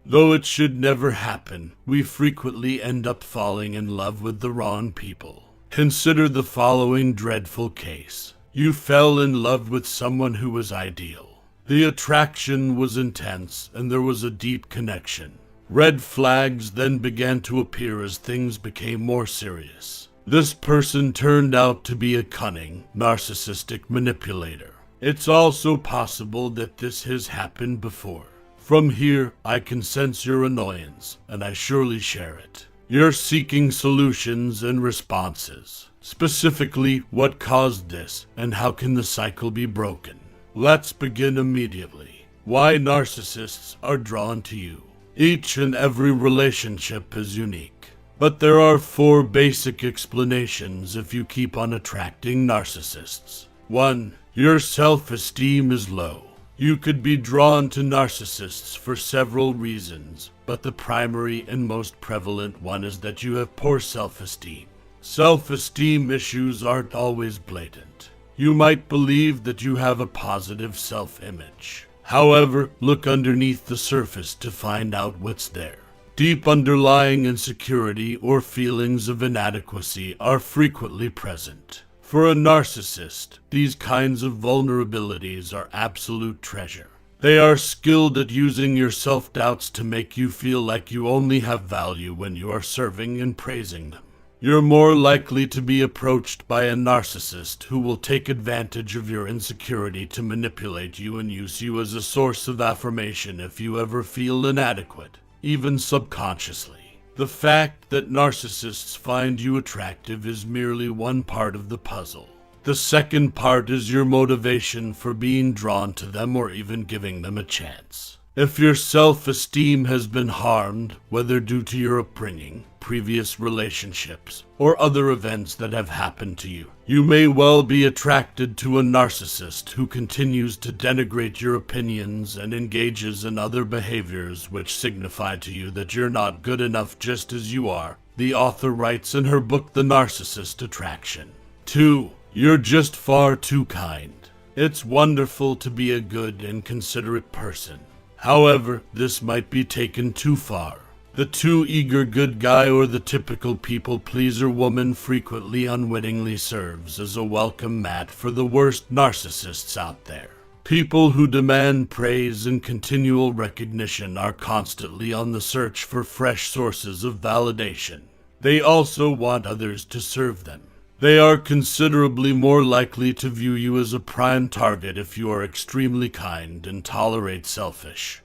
Though it should never happen, we frequently end up falling in love with the wrong people. Consider the following dreadful case. You fell in love with someone who was ideal. The attraction was intense and there was a deep connection. Red flags then began to appear as things became more serious. This person turned out to be a cunning, narcissistic manipulator. It's also possible that this has happened before. From here, I can sense your annoyance, and I surely share it. You're seeking solutions and responses. Specifically, what caused this, and how can the cycle be broken? Let's begin immediately. Why narcissists are drawn to you. Each and every relationship is unique. But there are 4 basic explanations if you keep on attracting narcissists. 1. Your self-esteem is low. You could be drawn to narcissists for several reasons, but the primary and most prevalent one is that you have poor self-esteem. Self-esteem issues aren't always blatant. You might believe that you have a positive self-image. However, look underneath the surface to find out what's there. Deep underlying insecurity or feelings of inadequacy are frequently present. For a narcissist, these kinds of vulnerabilities are absolute treasure. They are skilled at using your self-doubts to make you feel like you only have value when you are serving and praising them. You're more likely to be approached by a narcissist who will take advantage of your insecurity to manipulate you and use you as a source of affirmation if you ever feel inadequate, even subconsciously. The fact that narcissists find you attractive is merely one part of the puzzle. The second part is your motivation for being drawn to them or even giving them a chance. If your self-esteem has been harmed, whether due to your upbringing, previous relationships, or other events that have happened to you, you may well be attracted to a narcissist who continues to denigrate your opinions and engages in other behaviors which signify to you that you're not good enough just as you are. The author writes in her book, The Narcissist Attraction. 2. You're just far too kind. It's wonderful to be a good and considerate person. However, this might be taken too far. The too eager good guy or the typical people-pleaser woman frequently unwittingly serves as a welcome mat for the worst narcissists out there. People who demand praise and continual recognition are constantly on the search for fresh sources of validation. They also want others to serve them. They are considerably more likely to view you as a prime target if you are extremely kind and tolerate selfish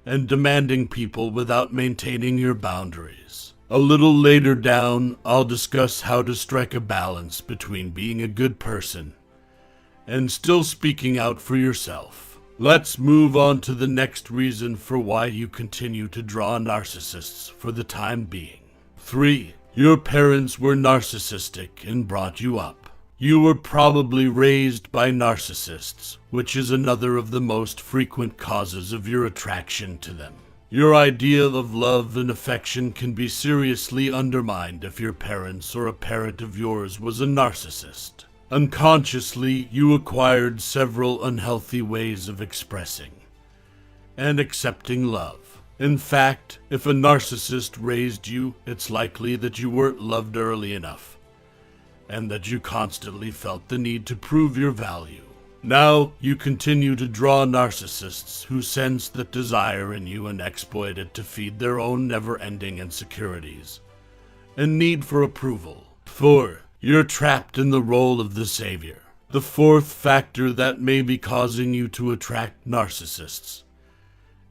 and demanding people without maintaining your boundaries. A little later down, I'll discuss how to strike a balance between being a good person and still speaking out for yourself. Let's move on to the next reason for why you continue to draw narcissists for the time being. 3. Your parents were narcissistic and brought you up. You were probably raised by narcissists, which is another of the most frequent causes of your attraction to them. Your idea of love and affection can be seriously undermined if your parents or a parent of yours was a narcissist. Unconsciously, you acquired several unhealthy ways of expressing and accepting love. In fact, if a narcissist raised you, it's likely that you weren't loved early enough, and that you constantly felt the need to prove your value. Now, you continue to draw narcissists who sense that desire in you and exploit it to feed their own never-ending insecurities and need for approval. 4. You're trapped in the role of the savior. The fourth factor that may be causing you to attract narcissists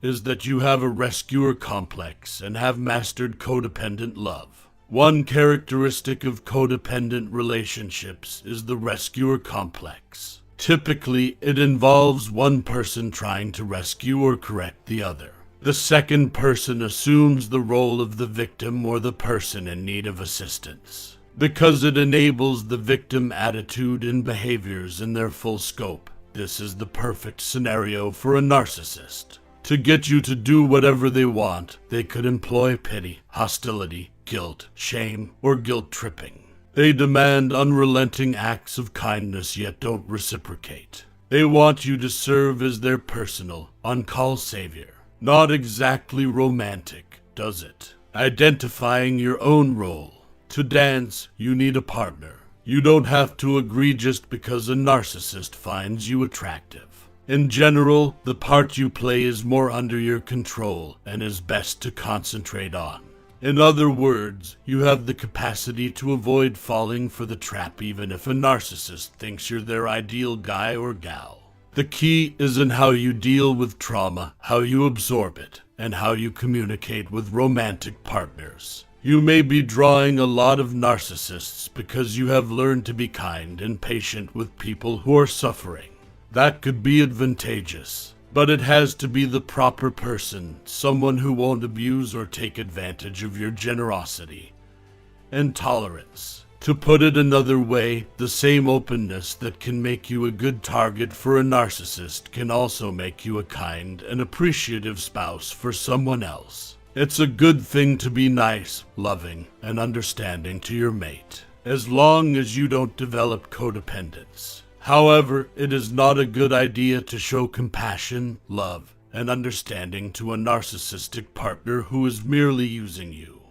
is that you have a rescuer complex and have mastered codependent love. One characteristic of codependent relationships is the rescuer complex. Typically, it involves one person trying to rescue or correct the other. The second person assumes the role of the victim or the person in need of assistance, because it enables the victim attitude and behaviors in their full scope. This is the perfect scenario for a narcissist. To get you to do whatever they want, they could employ pity, hostility, guilt, shame, or guilt-tripping. They demand unrelenting acts of kindness yet don't reciprocate. They want you to serve as their personal, on-call savior. Not exactly romantic, does it? Identifying your own role. To dance, you need a partner. You don't have to agree just because a narcissist finds you attractive. In general, the part you play is more under your control and is best to concentrate on. In other words, you have the capacity to avoid falling for the trap even if a narcissist thinks you're their ideal guy or gal. The key is in how you deal with trauma, how you absorb it, and how you communicate with romantic partners. You may be drawing a lot of narcissists because you have learned to be kind and patient with people who are suffering. That could be advantageous, but it has to be the proper person, someone who won't abuse or take advantage of your generosity and tolerance. To put it another way, the same openness that can make you a good target for a narcissist can also make you a kind and appreciative spouse for someone else. It's a good thing to be nice, loving, and understanding to your mate, as long as you don't develop codependence. However, it is not a good idea to show compassion, love, and understanding to a narcissistic partner who is merely using you.